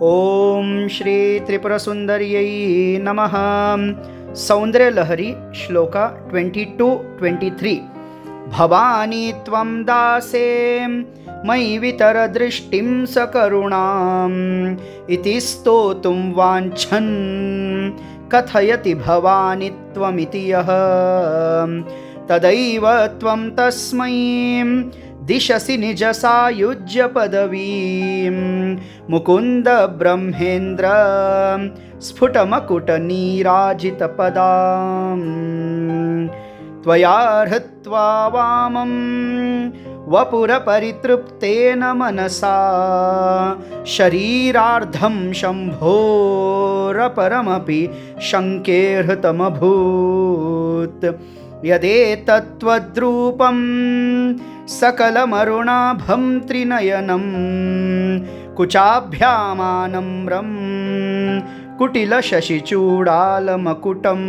ओम श्री त्रिपुरसुंदर्यै नमः। सौंदर्यलहरी श्लोका 22-23। भवानी त्वं दासे मयि वितरदृष्टिं सकरुणाम् इति स्तोतुं वाञ्छन् कथयति भवानी त्वमिति यः तदैव त्वं तस्मै दिशसि निज सायुज्य पदवीं मुकुन्द ब्रह्मेन्द्र स्फुटमकुटनीराजितपदां त्वया हृत्वा वामं वपुरपरितृप्तेन मनसा शरीरार्धं शम्भोरपरमपि शङ्के हृतमभूत्। यदेतत्त्वद्रूपं सकलमरुणाभं त्रिनयनं कुचाभ्यामानम्रं कुटिलशशिचूडालमकुटम्।